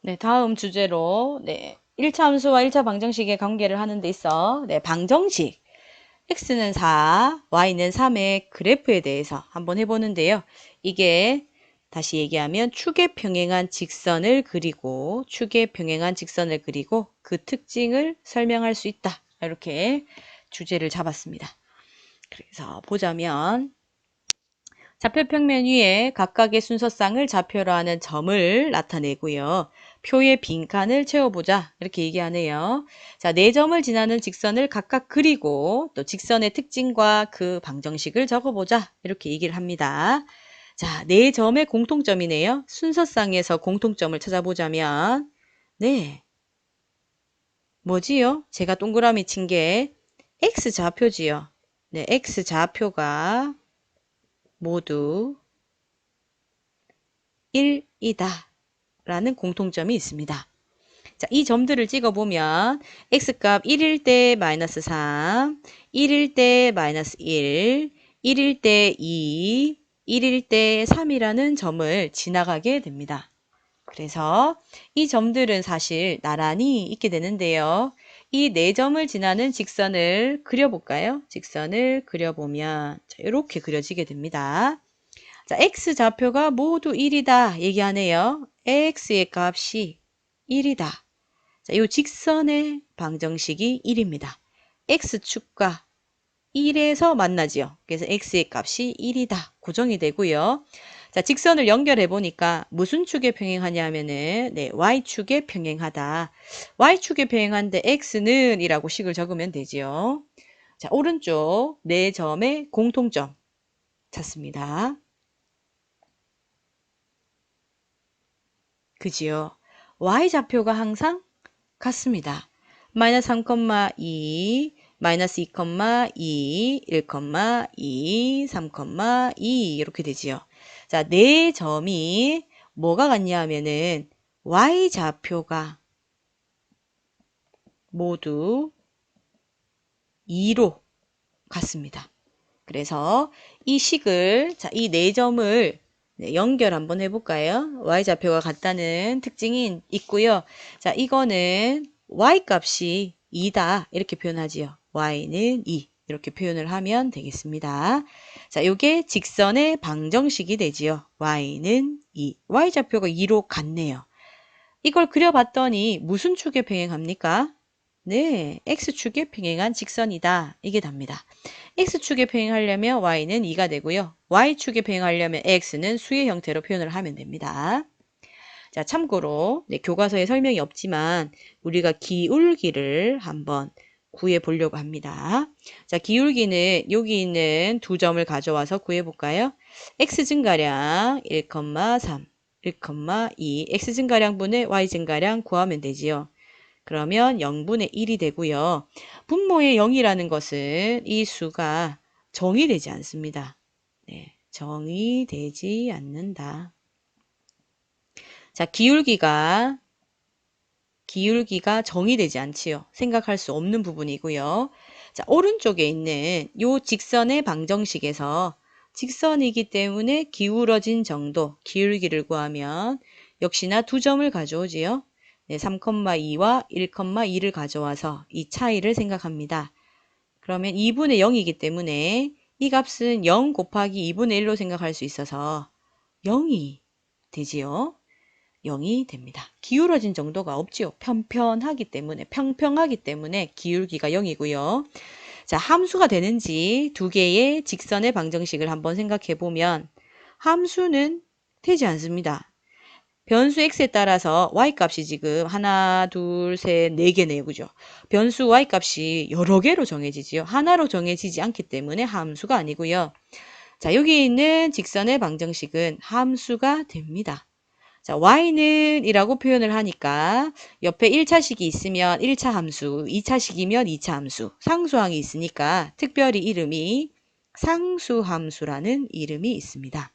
네, 다음 주제로 1차 함수와 1차 방정식의 관계를 하는 데 있어 방정식 x는 4, y는 3의 그래프에 대해서 한번 해보는데요. 이게 다시 얘기하면 축에 평행한 직선을 그리고 그 특징을 설명할 수 있다. 이렇게 주제를 잡았습니다. 그래서 보자면 좌표 평면 위에 각각의 순서쌍을 좌표로 하는 점을 나타내고요. 표의 빈칸을 채워보자. 이렇게 얘기하네요. 자, 4점을 지나는 직선을 각각 그리고 또 직선의 특징과 그 방정식을 적어보자. 이렇게 얘기를 합니다. 자, 4점의 공통점이네요. 순서쌍에서 공통점을 찾아보자면 뭐지요? 제가 동그라미 친 게 X좌표지요. X좌표가 모두 1이다 라는 공통점이 있습니다. 자, 이 점들을 찍어보면 x값 1일 때 마이너스 3, 1일 때 마이너스 1, 1일 때 2, 1일 때 3이라는 점을 지나가게 됩니다. 그래서 이 점들은 사실 나란히 있게 되는데요. 이 4점을 지나는 직선을 그려볼까요? 직선을 그려보면 이렇게 그려지게 됩니다. 자, x좌표가 모두 1이다 얘기하네요. x의 값이 1이다. 자, 이 직선의 방정식이 1입니다. x축과 1에서 만나지요. 그래서 x의 값이 1이다. 고정이 되고요. 자, 직선을 연결해 보니까 무슨 축에 평행하냐면은 y축에 평행하다. y축에 평행한데 x는 이라고 식을 적으면 되지요. 자, 오른쪽 4점의 공통점 찾습니다. 그지요? y좌표가 항상 같습니다. 마이너스 3,2, 마이너스 2,2, 1,2, 3,2 이렇게 되지요. 자, 4점이 뭐가 같냐 하면은 y좌표가 모두 2로 같습니다. 그래서 이 식을, 자, 이 4점을 연결 한번 해볼까요? y좌표가 같다는 특징이 있고요. 자, 이거는 y값이 2다 이렇게 표현하지요. y는 2 이렇게 표현을 하면 되겠습니다. 자, 이게 직선의 방정식이 되지요. y는 2. y좌표가 2로 같네요. 이걸 그려봤더니 무슨 축에 평행합니까? 네, x축에 평행한 직선이다. 이게 답니다. x축에 평행하려면 y는 2가 되고요. y축에 평행하려면 x는 수의 형태로 표현을 하면 됩니다. 자, 참고로 교과서에 설명이 없지만 우리가 기울기를 한번 구해 보려고 합니다. 자, 기울기는 여기 있는 2점을 가져와서 구해 볼까요? x 증가량 1,3, 1,2, x 증가량분의 y 증가량 구하면 되지요. 그러면 0분의 1이 되고요. 분모의 0이라는 것은 이 수가 정의되지 않습니다. 정의되지 않는다. 자, 기울기가 정의되지 않지요. 생각할 수 없는 부분이고요. 자, 오른쪽에 있는 요 직선의 방정식에서 직선이기 때문에 기울어진 정도, 기울기를 구하면 역시나 2점을 가져오지요. 3,2와 1,2를 가져와서 이 차이를 생각합니다. 그러면 2분의 0이기 때문에 이 값은 0 곱하기 2분의 1로 생각할 수 있어서 0이 되지요. 0이 됩니다. 기울어진 정도가 없지요. 평평하기 때문에 기울기가 0이고요. 자, 함수가 되는지 두 개의 직선의 방정식을 한번 생각해 보면 함수는 되지 않습니다. 변수 x에 따라서 y값이 지금 하나, 둘, 셋, 4개네요. 그죠? 변수 y값이 여러 개로 정해지지요. 하나로 정해지지 않기 때문에 함수가 아니고요. 자, 여기 있는 직선의 방정식은 함수가 됩니다. 자, y는 이라고 표현을 하니까 옆에 1차식이 있으면 1차 함수, 2차식이면 2차 함수, 상수항이 있으니까 특별히 이름이 상수함수라는 이름이 있습니다.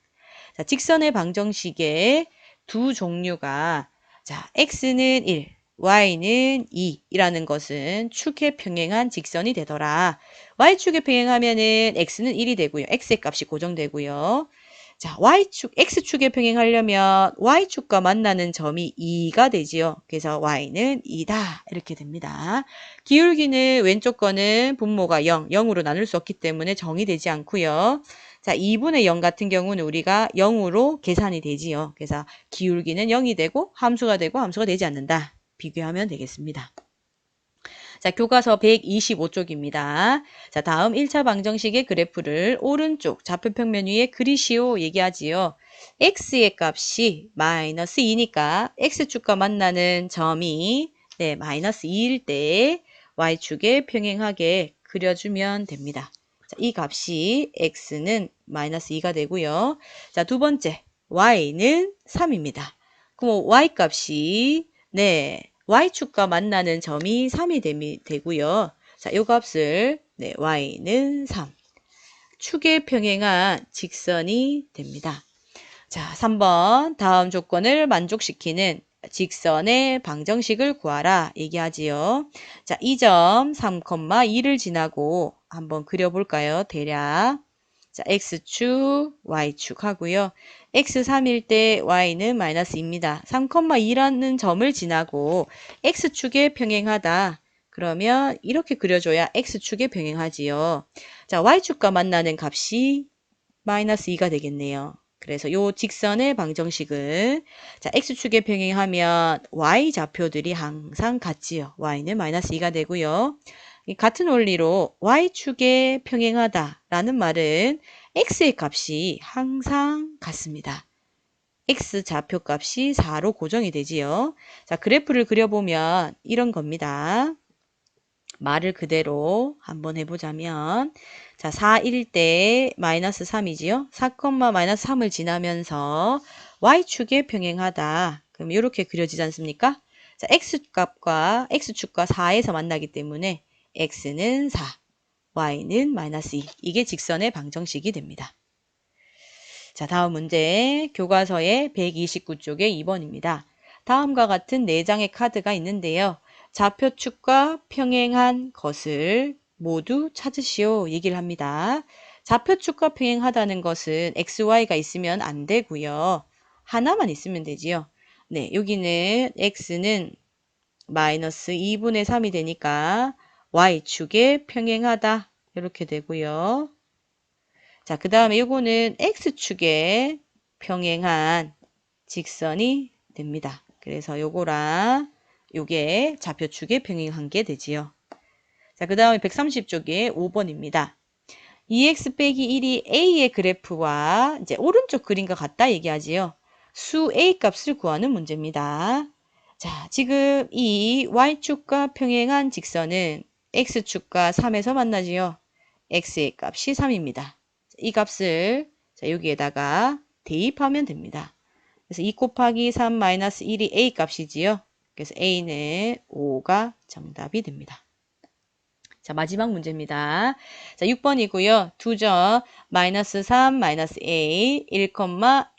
자, 직선의 방정식의 두 종류가 자, x는 1, y는 2이라는 것은 축에 평행한 직선이 되더라. y축에 평행하면은 x는 1이 되고요. x의 값이 고정되고요. 자, y축, x축에 평행하려면 y축과 만나는 점이 2가 되지요. 그래서 y는 2다. 이렇게 됩니다. 기울기는 왼쪽 거는 분모가 0, 0으로 나눌 수 없기 때문에 정의되지 않고요. 자, 2분의 0 같은 경우는 우리가 0으로 계산이 되지요. 그래서 기울기는 0이 되고 함수가 되지 않는다. 비교하면 되겠습니다. 자, 교과서 125쪽입니다. 자, 다음 1차 방정식의 그래프를 오른쪽 좌표평면 위에 그리시오 얘기하지요. x의 값이 마이너스 2니까 x축과 만나는 점이 마이너스 2일 때 y축에 평행하게 그려주면 됩니다. 자, 이 값이 x는 마이너스 2가 되고요. 자, 두 번째 y는 3입니다. 그럼 y 값이 y축과 만나는 점이 3이 되고요. 자, 요 값을 y는 3. 축에 평행한 직선이 됩니다. 자, 3번 다음 조건을 만족시키는 직선의 방정식을 구하라 얘기하지요. 자, 이 점 3,2를 지나고 한번 그려볼까요? 대략. 자, x축, y축 하고요. x3일 때 y는 마이너스 2입니다. 3,2라는 점을 지나고 x축에 평행하다. 그러면 이렇게 그려줘야 x축에 평행하지요. 자, y축과 만나는 값이 마이너스 2가 되겠네요. 그래서 요 직선의 방정식은 자, x축에 평행하면 y 좌표들이 항상 같지요. y는 마이너스 2가 되고요. 같은 원리로 y축에 평행하다라는 말은 x의 값이 항상 같습니다. x 좌표 값이 4로 고정이 되지요. 자, 그래프를 그려보면 이런 겁니다. 말을 그대로 한번 해보자면 자, 4일 때 마이너스 3이지요. 4, 마이너스 3을 지나면서 y축에 평행하다. 그럼 이렇게 그려지지 않습니까? 자, x축과 4에서 만나기 때문에 x는 4, y는 마이너스 2. 이게 직선의 방정식이 됩니다. 자, 다음 문제 교과서의 129쪽의 2번입니다. 다음과 같은 4장의 카드가 있는데요. 좌표축과 평행한 것을 모두 찾으시오 얘기를 합니다. 좌표축과 평행하다는 것은 xy가 있으면 안 되고요. 하나만 있으면 되지요. 네, 여기는 x는 마이너스 2분의 3이 되니까 y축에 평행하다 이렇게 되고요. 자, 그 다음에 이거는 x축에 평행한 직선이 됩니다. 그래서 요거랑 요게 좌표축에 평행한 게 되지요. 자, 그 다음에 130쪽에 5번입니다. 2x 빼기 1이 a의 그래프와 이제 오른쪽 그림과 같다 얘기하지요. 수 a 값을 구하는 문제입니다. 자, 지금 이 y축과 평행한 직선은 x축과 3에서 만나지요. x의 값이 3입니다. 이 값을 자, 여기에다가 대입하면 됩니다. 그래서 2 곱하기 3 마이너스 1이 a 값이지요. 그래서 a는 5가 정답이 됩니다. 자, 마지막 문제입니다. 자, 6번이고요. 두 점 마이너스 3 마이너스 a 1,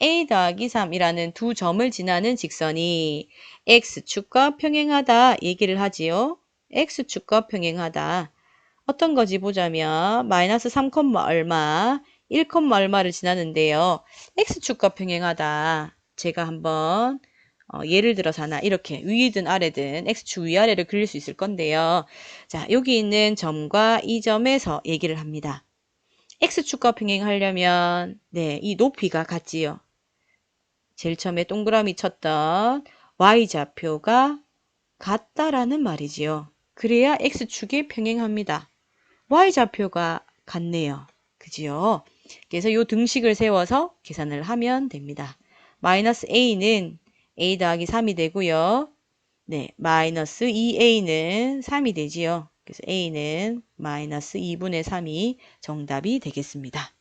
a 더하기 3이라는 두 점을 지나는 직선이 x축과 평행하다 얘기를 하지요. x축과 평행하다. 어떤 거지 보자면 마이너스 3, 얼마 1, 얼마를 지나는데요. x축과 평행하다. 제가 한번 예를 들어서 하나 이렇게 위든 아래든 x축 위아래를 그릴 수 있을 건데요. 자, 여기 있는 점과 이 점에서 얘기를 합니다. x축과 평행하려면 이 높이가 같지요. 제일 처음에 동그라미 쳤던 y좌표가 같다라는 말이지요. 그래야 x축에 평행합니다. y좌표가 같네요. 그지요? 그래서 이 등식을 세워서 계산을 하면 됩니다. 마이너스 a는 a 더하기 3이 되고요. 네, 마이너스 2a는 3이 되지요. 그래서 a는 마이너스 2분의 3이 정답이 되겠습니다.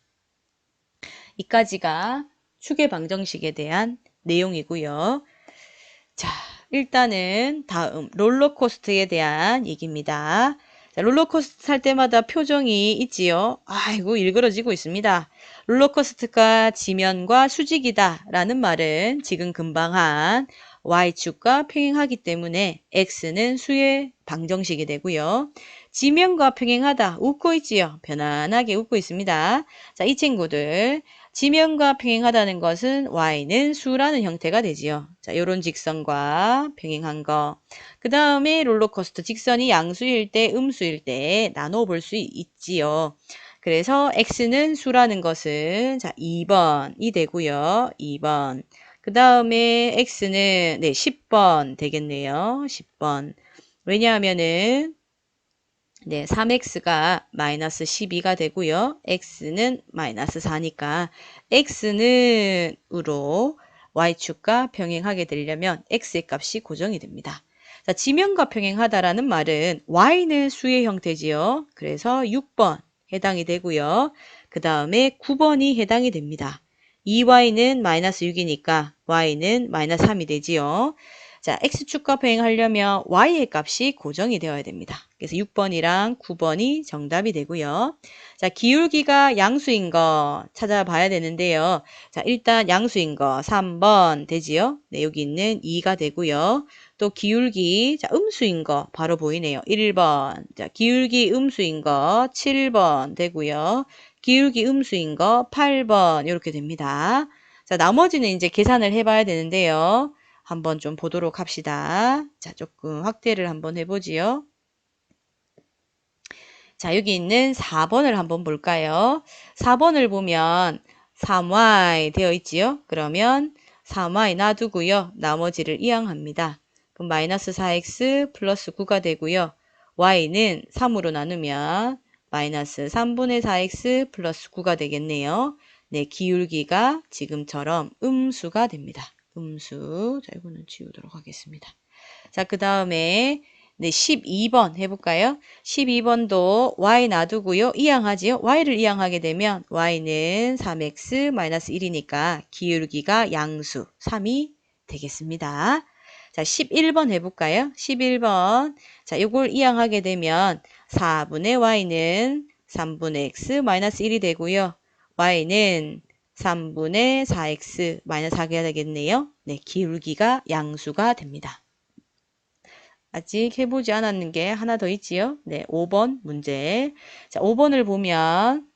이까지가 축의 방정식에 대한 내용이고요. 자, 일단은 다음 롤러코스터에 대한 얘기입니다. 자, 롤러코스터 탈 때마다 표정이 있지요. 아이고 일그러지고 있습니다. 롤러코스터가 지면과 수직이다 라는 말은 지금 금방 한 y축과 평행하기 때문에 x는 수의 방정식이 되고요. 지면과 평행하다 웃고 있지요. 편안하게 웃고 있습니다. 자, 이 친구들 지면과 평행하다는 것은 y는 수라는 형태가 되지요. 자, 요런 직선과 평행한 거. 그 다음에 롤러코스터 직선이 양수일 때, 음수일 때 나눠 볼 수 있지요. 그래서 x는 수라는 것은 자, 2번이 되고요. 2번. 그 다음에 x는 네, 10번 되겠네요. 10번. 왜냐하면은 네, 3x가 마이너스 12가 되고요. x는 마이너스 4니까 x는 으로 y축과 병행하게 되려면 x의 값이 고정이 됩니다. 자, 지면과 평행하다라는 말은 y는 수의 형태지요. 그래서 6번 해당이 되고요. 그 다음에 9번이 해당이 됩니다. 2y는 마이너스 6이니까 y는 마이너스 3이 되지요. 자, x축과 병행하려면 y의 값이 고정이 되어야 됩니다. 그래서 6번이랑 9번이 정답이 되고요. 자, 기울기가 양수인 거 찾아봐야 되는데요. 자, 일단 양수인 거 3번 되지요? 네, 여기 있는 2가 되고요. 또 기울기, 자, 음수인 거 바로 보이네요. 1번. 자, 기울기 음수인 거 7번 되고요. 기울기 음수인 거 8번 이렇게 됩니다. 자, 나머지는 이제 계산을 해봐야 되는데요. 한번 좀 보도록 합시다. 자, 조금 확대를 한번 해보지요. 자, 여기 있는 4번을 한번 볼까요? 4번을 보면 3y 되어 있지요? 그러면 3y 놔두고요. 나머지를 이항합니다. 그럼 마이너스 4x 플러스 9가 되고요. y는 3으로 나누면 마이너스 3분의 4x 플러스 9가 되겠네요. 네, 기울기가 지금처럼 음수가 됩니다. 음수. 자, 이거는 지우도록 하겠습니다. 자, 그 다음에 네, 12번 해볼까요? 12번도 y 놔두고요. 이항하지요? y를 이항하게 되면 y는 3x-1이니까 기울기가 양수 3이 되겠습니다. 자, 11번 해볼까요? 11번. 자, 이걸 이항하게 되면 4분의 y는 3분의 x-1이 되고요. y는 3분의 4x 마이너스 4가 되겠네요. 네, 기울기가 양수가 됩니다. 아직 해보지 않았는 게 하나 더 있지요. 네, 5번 문제. 자, 5번을 보면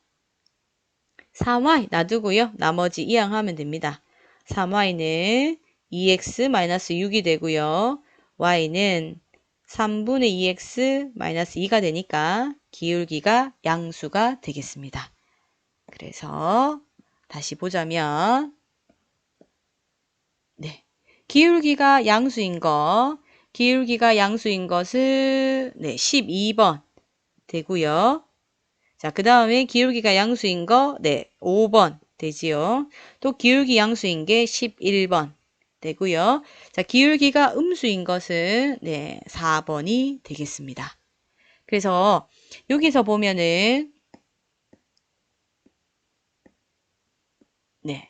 3y 놔두고요. 나머지 이항하면 됩니다. 3y는 2x-6이 되고요. y는 3분의 2x-2가 되니까 기울기가 양수가 되겠습니다. 그래서 다시 보자면 네, 기울기가 양수인 것은 네, 12번 되고요. 자, 그 다음에 기울기가 양수인 거 네, 5번 되지요. 또 기울기 양수인 게 11번 되고요. 자, 기울기가 음수인 것은 네, 4번이 되겠습니다. 그래서 여기서 보면은 네.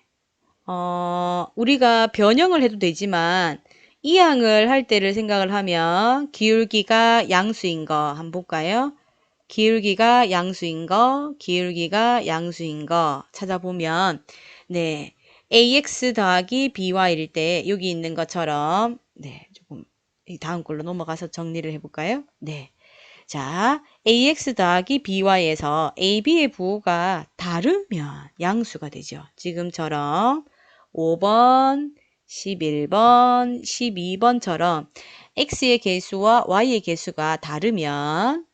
우리가 변형을 해도 되지만 이항을 할 때를 생각을 하면 기울기가 양수인 거 한번 볼까요? 기울기가 양수인 거 찾아보면 네, ax 더하기 by일 때 여기 있는 것처럼 네, 조금 다음 걸로 넘어가서 정리를 해볼까요? 네. 자, ax 더하기 by에서 ab의 부호가 다르면 양수가 되죠. 지금처럼 5번, 11번, 12번처럼 x의 개수와 y의 개수가 다르면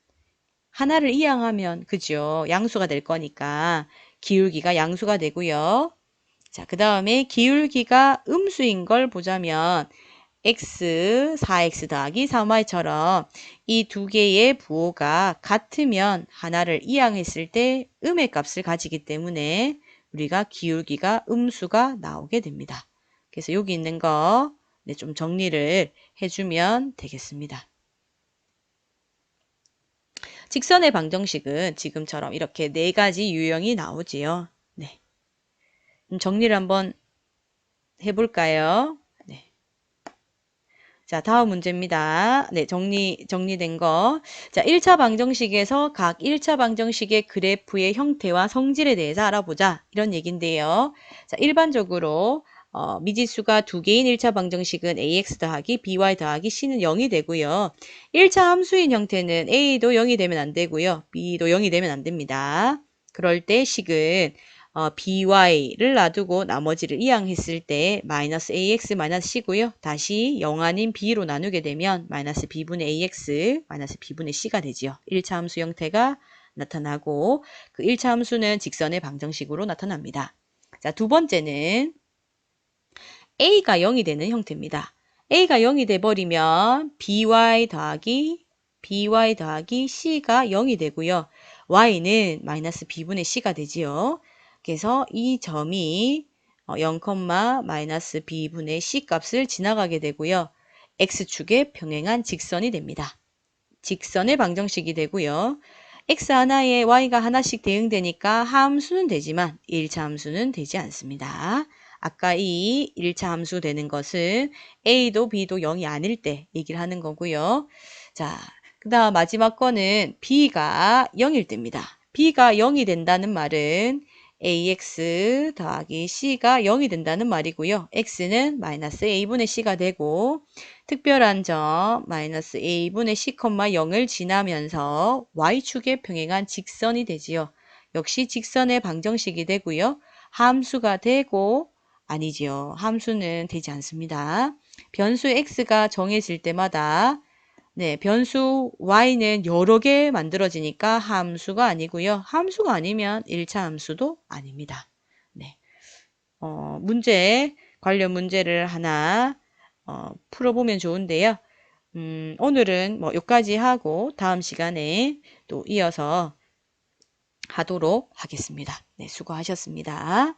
하나를 이항하면 그죠? 양수가 될 거니까 기울기가 양수가 되고요. 자, 그 다음에 기울기가 음수인 걸 보자면 x, 4x 더하기 3y처럼 이 두 개의 부호가 같으면 하나를 이항했을 때 음의 값을 가지기 때문에 우리가 기울기가 음수가 나오게 됩니다. 그래서 여기 있는 거 네, 좀 정리를 해주면 되겠습니다. 직선의 방정식은 지금처럼 이렇게 네 가지 유형이 나오지요. 네. 정리를 한번 해볼까요? 네. 자, 다음 문제입니다. 네, 정리된 거. 자, 1차 방정식에서 각 1차 방정식의 그래프의 형태와 성질에 대해서 알아보자. 이런 얘기인데요. 자, 일반적으로 미지수가 두 개인 1차 방정식은 ax 더하기 by 더하기 c는 0이 되고요. 1차 함수인 형태는 a도 0이 되면 안 되고요. b도 0이 되면 안 됩니다. 그럴 때 식은 by를 놔두고 나머지를 이항했을 때 마이너스 ax 마이너스 c고요. 다시 0 아닌 b로 나누게 되면 마이너스 b분의 ax 마이너스 b분의 c가 되지요. 1차 함수 형태가 나타나고 그 1차 함수는 직선의 방정식으로 나타납니다. 자, 두 번째는 a가 0이 되는 형태입니다. a가 0이 돼버리면 by 더하기 c가 0이 되고요. y는 마이너스 b분의 c가 되지요. 그래서 이 점이 0, 마이너스 b분의 c 값을 지나가게 되고요. x축에 평행한 직선이 됩니다. 직선의 방정식이 되고요. x 하나에 y가 하나씩 대응되니까 함수는 되지만 1차 함수는 되지 않습니다. 아까 이 1차 함수 되는 것은 a도 b도 0이 아닐 때 얘기를 하는 거고요. 자, 그 다음 마지막 거는 b가 0일 때입니다. b가 0이 된다는 말은 ax 더하기 c가 0이 된다는 말이고요. x는 마이너스 a분의 c가 되고 특별한 점 마이너스 a분의 c, 0을 지나면서 y축에 평행한 직선이 되지요. 역시 직선의 방정식이 되고요. 함수가 되고 아니지요. 함수는 되지 않습니다. 변수 x가 정해질 때마다 변수 y는 여러 개 만들어지니까 함수가 아니고요. 함수가 아니면 1차 함수도 아닙니다. 네. 관련 문제를 하나 풀어보면 좋은데요. 오늘은 뭐 여기까지 하고 다음 시간에 또 이어서 하도록 하겠습니다. 네, 수고하셨습니다.